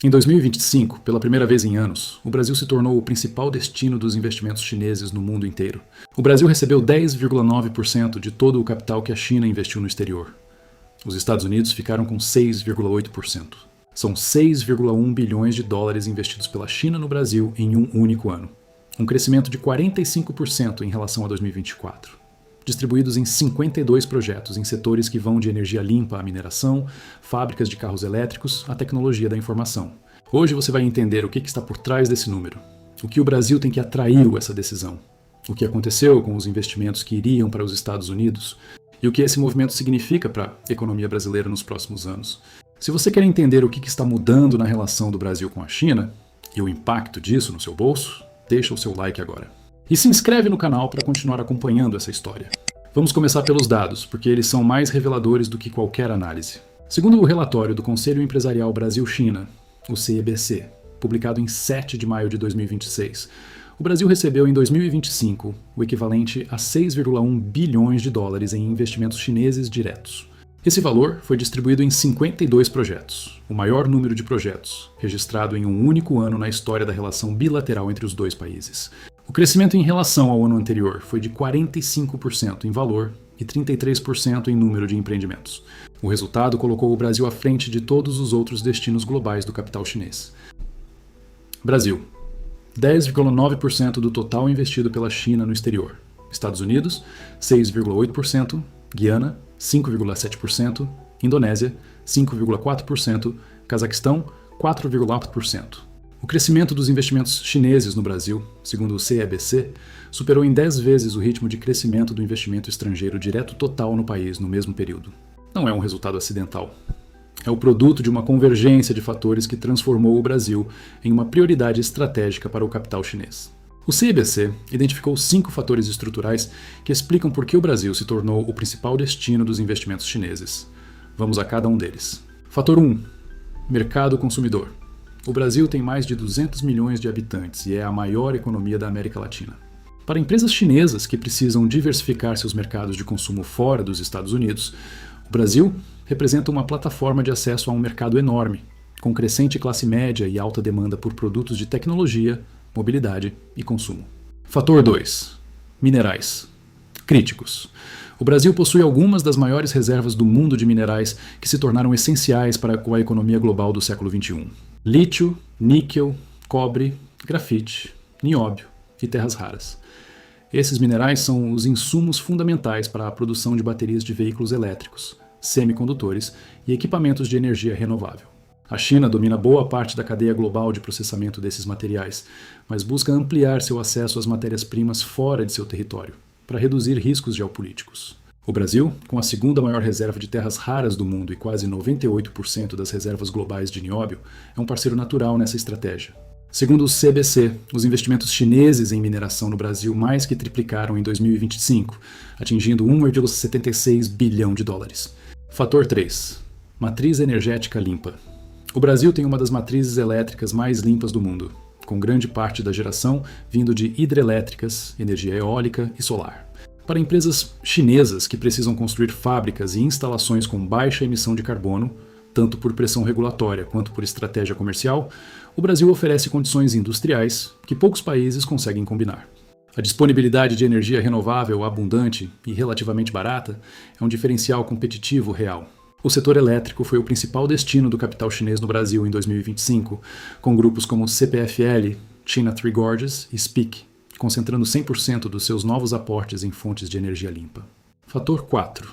Em 2025, pela primeira vez em anos, o Brasil se tornou o principal destino dos investimentos chineses no mundo inteiro. O Brasil recebeu 10,9% de todo o capital que a China investiu no exterior. Os Estados Unidos ficaram com 6,8%. São 6,1 bilhões de dólares investidos pela China no Brasil em um único ano. Um crescimento de 45% em relação a 2024. Distribuídos em 52 projetos em setores que vão de energia limpa à mineração, fábricas de carros elétricos, à tecnologia da informação. Hoje você vai entender o que está por trás desse número, o que o Brasil tem que atraiu essa decisão, o que aconteceu com os investimentos que iriam para os Estados Unidos e o que esse movimento significa para a economia brasileira nos próximos anos. Se você quer entender o que está mudando na relação do Brasil com a China e o impacto disso no seu bolso, deixa o seu like agora. E se inscreve no canal para continuar acompanhando essa história. Vamos começar pelos dados, porque eles são mais reveladores do que qualquer análise. Segundo o relatório do Conselho Empresarial Brasil-China, o CEBC, publicado em 7 de maio de 2026, o Brasil recebeu em 2025 o equivalente a 6,1 bilhões de dólares em investimentos chineses diretos. Esse valor foi distribuído em 52 projetos, o maior número de projetos, registrado em um único ano na história da relação bilateral entre os dois países. O crescimento em relação ao ano anterior foi de 45% em valor e 33% em número de empreendimentos. O resultado colocou o Brasil à frente de todos os outros destinos globais do capital chinês. Brasil: 10,9% do total investido pela China no exterior. Estados Unidos: 6,8%. Guiana: 5,7%. Indonésia: 5,4%. Cazaquistão: 4,4%. O crescimento dos investimentos chineses no Brasil, segundo o CEBC, superou em 10 vezes o ritmo de crescimento do investimento estrangeiro direto total no país no mesmo período. Não é um resultado acidental. É o produto de uma convergência de fatores que transformou o Brasil em uma prioridade estratégica para o capital chinês. O CEBC identificou 5 fatores estruturais que explicam por que o Brasil se tornou o principal destino dos investimentos chineses. Vamos a cada um deles. Fator 1. Mercado consumidor. O Brasil tem mais de 200 milhões de habitantes e é a maior economia da América Latina. Para empresas chinesas que precisam diversificar seus mercados de consumo fora dos Estados Unidos, o Brasil representa uma plataforma de acesso a um mercado enorme, com crescente classe média e alta demanda por produtos de tecnologia, mobilidade e consumo. Fator 2. Minerais. Críticos. O Brasil possui algumas das maiores reservas do mundo de minerais que se tornaram essenciais para a economia global do século XXI. Lítio, níquel, cobre, grafite, nióbio e terras raras. Esses minerais são os insumos fundamentais para a produção de baterias de veículos elétricos, semicondutores e equipamentos de energia renovável. A China domina boa parte da cadeia global de processamento desses materiais, mas busca ampliar seu acesso às matérias-primas fora de seu território, para reduzir riscos geopolíticos. O Brasil, com a segunda maior reserva de terras raras do mundo e quase 98% das reservas globais de nióbio, é um parceiro natural nessa estratégia. Segundo o CBC, os investimentos chineses em mineração no Brasil mais que triplicaram em 2025, atingindo 1,76 bilhão de dólares. Fator 3. Matriz energética limpa. O Brasil tem uma das matrizes elétricas mais limpas do mundo, com grande parte da geração vindo de hidrelétricas, energia eólica e solar. Para empresas chinesas que precisam construir fábricas e instalações com baixa emissão de carbono, tanto por pressão regulatória quanto por estratégia comercial, o Brasil oferece condições industriais que poucos países conseguem combinar. A disponibilidade de energia renovável abundante e relativamente barata é um diferencial competitivo real. O setor elétrico foi o principal destino do capital chinês no Brasil em 2025, com grupos como CPFL, China Three Gorges e SPIC, concentrando 100% dos seus novos aportes em fontes de energia limpa. Fator 4.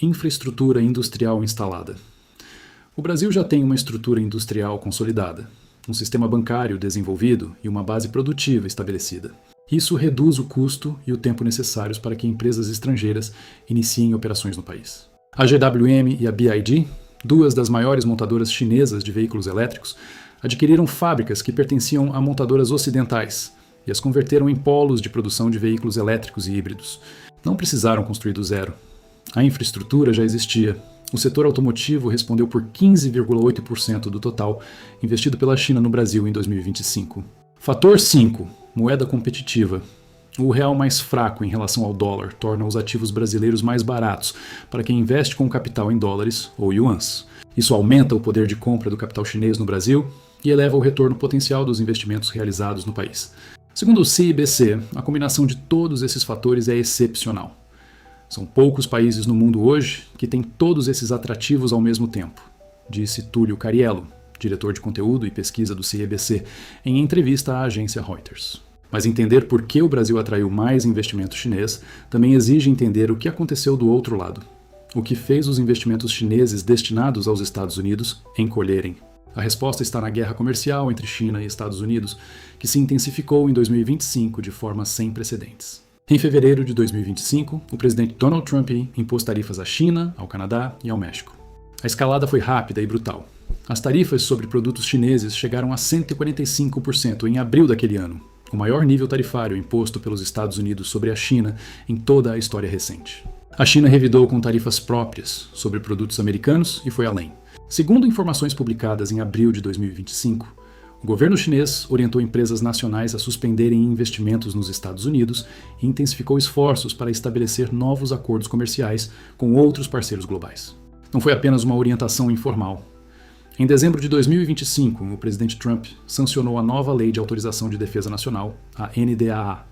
Infraestrutura industrial instalada. O Brasil já tem uma estrutura industrial consolidada, um sistema bancário desenvolvido e uma base produtiva estabelecida. Isso reduz o custo e o tempo necessários para que empresas estrangeiras iniciem operações no país. A GWM e a BYD, duas das maiores montadoras chinesas de veículos elétricos, adquiriram fábricas que pertenciam a montadoras ocidentais e as converteram em polos de produção de veículos elétricos e híbridos. Não precisaram construir do zero. A infraestrutura já existia. O setor automotivo respondeu por 15,8% do total investido pela China no Brasil em 2025. Fator 5. Moeda competitiva. O real mais fraco em relação ao dólar torna os ativos brasileiros mais baratos para quem investe com capital em dólares ou yuans. Isso aumenta o poder de compra do capital chinês no Brasil e eleva o retorno potencial dos investimentos realizados no país. Segundo o CIBC, a combinação de todos esses fatores é excepcional. São poucos países no mundo hoje que têm todos esses atrativos ao mesmo tempo, disse Túlio Cariello, diretor de conteúdo e pesquisa do CIBC, em entrevista à agência Reuters. Mas entender por que o Brasil atraiu mais investimento chinês também exige entender o que aconteceu do outro lado. O que fez os investimentos chineses destinados aos Estados Unidos encolherem. A resposta está na guerra comercial entre China e Estados Unidos, que se intensificou em 2025 de forma sem precedentes. Em fevereiro de 2025, o presidente Donald Trump impôs tarifas à China, ao Canadá e ao México. A escalada foi rápida e brutal. As tarifas sobre produtos chineses chegaram a 145% em abril daquele ano, o maior nível tarifário imposto pelos Estados Unidos sobre a China em toda a história recente. A China revidou com tarifas próprias sobre produtos americanos e foi além. Segundo informações publicadas em abril de 2025, o governo chinês orientou empresas nacionais a suspenderem investimentos nos Estados Unidos e intensificou esforços para estabelecer novos acordos comerciais com outros parceiros globais. Não foi apenas uma orientação informal. Em dezembro de 2025, o presidente Trump sancionou a nova Lei de Autorização de Defesa Nacional, a NDAA,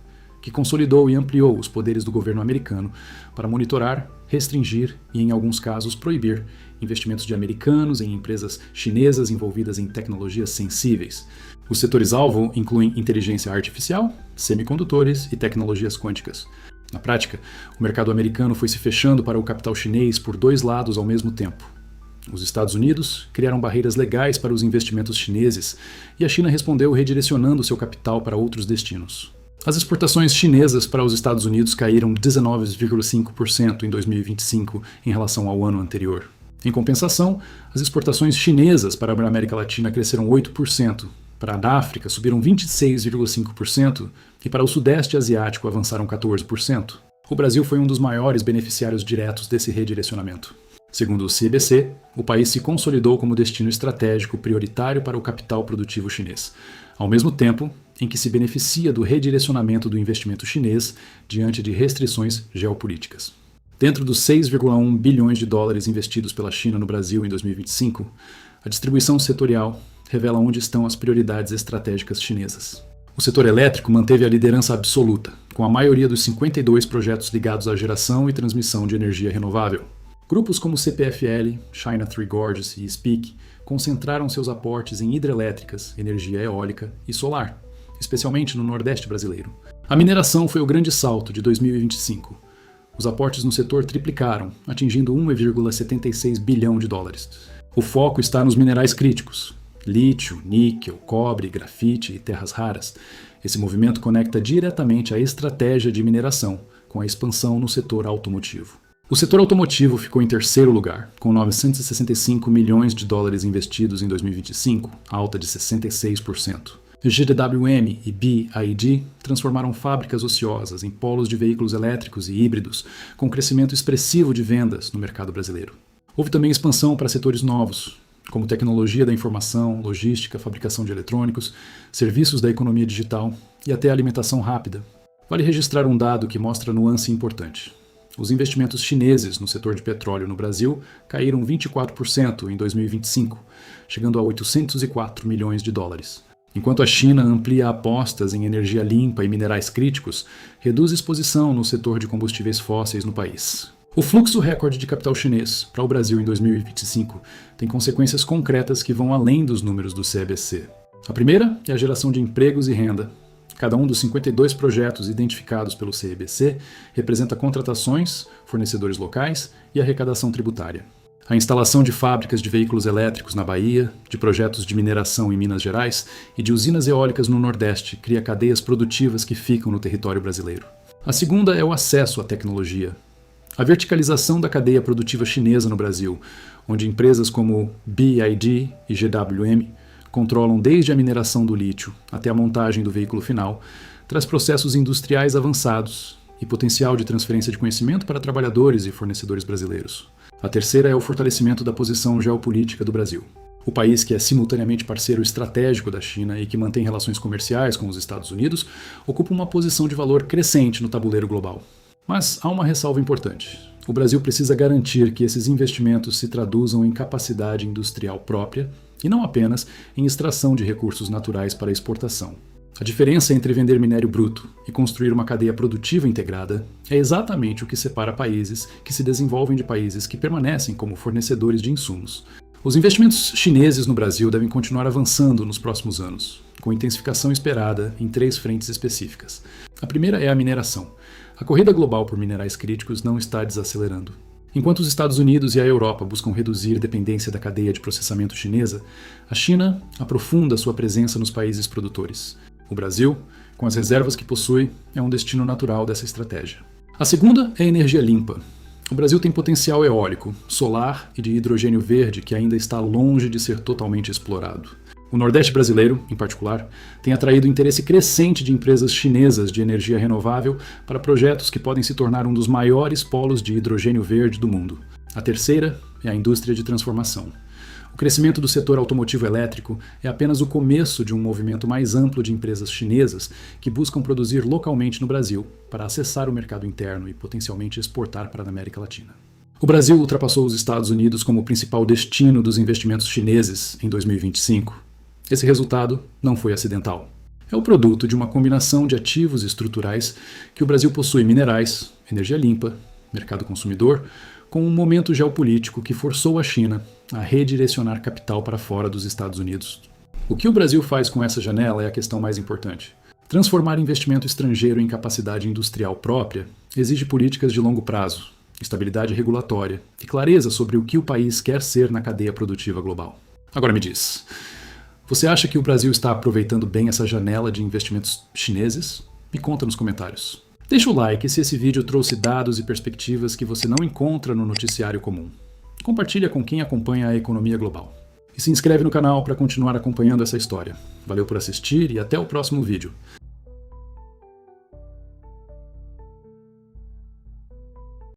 que consolidou e ampliou os poderes do governo americano para monitorar, restringir e, em alguns casos, proibir investimentos de americanos em empresas chinesas envolvidas em tecnologias sensíveis. Os setores-alvo incluem inteligência artificial, semicondutores e tecnologias quânticas. Na prática, o mercado americano foi se fechando para o capital chinês por dois lados ao mesmo tempo. Os Estados Unidos criaram barreiras legais para os investimentos chineses e a China respondeu redirecionando seu capital para outros destinos. As exportações chinesas para os Estados Unidos caíram 19,5% em 2025 em relação ao ano anterior. Em compensação, as exportações chinesas para a América Latina cresceram 8%, para a África subiram 26,5% e para o Sudeste Asiático avançaram 14%. O Brasil foi um dos maiores beneficiários diretos desse redirecionamento. Segundo o CBC, o país se consolidou como destino estratégico prioritário para o capital produtivo chinês, ao mesmo tempo em que se beneficia do redirecionamento do investimento chinês diante de restrições geopolíticas. Dentro dos 6,1 bilhões de dólares investidos pela China no Brasil em 2025, a distribuição setorial revela onde estão as prioridades estratégicas chinesas. O setor elétrico manteve a liderança absoluta, com a maioria dos 52 projetos ligados à geração e transmissão de energia renovável. Grupos como CPFL, China Three Gorges e SPEAK concentraram seus aportes em hidrelétricas, energia eólica e solar, especialmente no Nordeste brasileiro. A mineração foi o grande salto de 2025. Os aportes no setor triplicaram, atingindo 1,76 bilhão de dólares. O foco está nos minerais críticos: lítio, níquel, cobre, grafite e terras raras. Esse movimento conecta diretamente a estratégia de mineração com a expansão no setor automotivo. O setor automotivo ficou em terceiro lugar, com 965 milhões de dólares investidos em 2025, alta de 66%. GWM e BYD transformaram fábricas ociosas em polos de veículos elétricos e híbridos, com crescimento expressivo de vendas no mercado brasileiro. Houve também expansão para setores novos, como tecnologia da informação, logística, fabricação de eletrônicos, serviços da economia digital e até alimentação rápida. Vale registrar um dado que mostra nuance importante. Os investimentos chineses no setor de petróleo no Brasil caíram 24% em 2025, chegando a 804 milhões de dólares. Enquanto a China amplia apostas em energia limpa e minerais críticos, reduz exposição no setor de combustíveis fósseis no país. O fluxo recorde de capital chinês para o Brasil em 2025 tem consequências concretas que vão além dos números do CBC. A primeira é a geração de empregos e renda. Cada um dos 52 projetos identificados pelo CBC representa contratações, fornecedores locais e arrecadação tributária. A instalação de fábricas de veículos elétricos na Bahia, de projetos de mineração em Minas Gerais e de usinas eólicas no Nordeste cria cadeias produtivas que ficam no território brasileiro. A segunda é o acesso à tecnologia. A verticalização da cadeia produtiva chinesa no Brasil, onde empresas como BYD e GWM controlam desde a mineração do lítio até a montagem do veículo final, traz processos industriais avançados e potencial de transferência de conhecimento para trabalhadores e fornecedores brasileiros. A terceira é o fortalecimento da posição geopolítica do Brasil. O país que é simultaneamente parceiro estratégico da China e que mantém relações comerciais com os Estados Unidos, ocupa uma posição de valor crescente no tabuleiro global. Mas há uma ressalva importante. O Brasil precisa garantir que esses investimentos se traduzam em capacidade industrial própria e não apenas em extração de recursos naturais para exportação. A diferença entre vender minério bruto e construir uma cadeia produtiva integrada é exatamente o que separa países que se desenvolvem de países que permanecem como fornecedores de insumos. Os investimentos chineses no Brasil devem continuar avançando nos próximos anos, com intensificação esperada em 3 frentes específicas. A primeira é a mineração. A corrida global por minerais críticos não está desacelerando. Enquanto os Estados Unidos e a Europa buscam reduzir a dependência da cadeia de processamento chinesa, a China aprofunda sua presença nos países produtores. O Brasil, com as reservas que possui, é um destino natural dessa estratégia. A segunda é a energia limpa. O Brasil tem potencial eólico, solar e de hidrogênio verde que ainda está longe de ser totalmente explorado. O Nordeste brasileiro, em particular, tem atraído interesse crescente de empresas chinesas de energia renovável para projetos que podem se tornar um dos maiores polos de hidrogênio verde do mundo. A terceira é a indústria de transformação. O crescimento do setor automotivo elétrico é apenas o começo de um movimento mais amplo de empresas chinesas que buscam produzir localmente no Brasil para acessar o mercado interno e potencialmente exportar para a América Latina. O Brasil ultrapassou os Estados Unidos como o principal destino dos investimentos chineses em 2025. Esse resultado não foi acidental. É o produto de uma combinação de ativos estruturais que o Brasil possui: minerais, energia limpa, mercado consumidor, com um momento geopolítico que forçou a China a redirecionar capital para fora dos Estados Unidos. O que o Brasil faz com essa janela é a questão mais importante. Transformar investimento estrangeiro em capacidade industrial própria exige políticas de longo prazo, estabilidade regulatória e clareza sobre o que o país quer ser na cadeia produtiva global. Agora me diz, você acha que o Brasil está aproveitando bem essa janela de investimentos chineses? Me conta nos comentários. Deixa o like se esse vídeo trouxe dados e perspectivas que você não encontra no noticiário comum. Compartilha com quem acompanha a economia global. E se inscreve no canal para continuar acompanhando essa história. Valeu por assistir e até o próximo vídeo.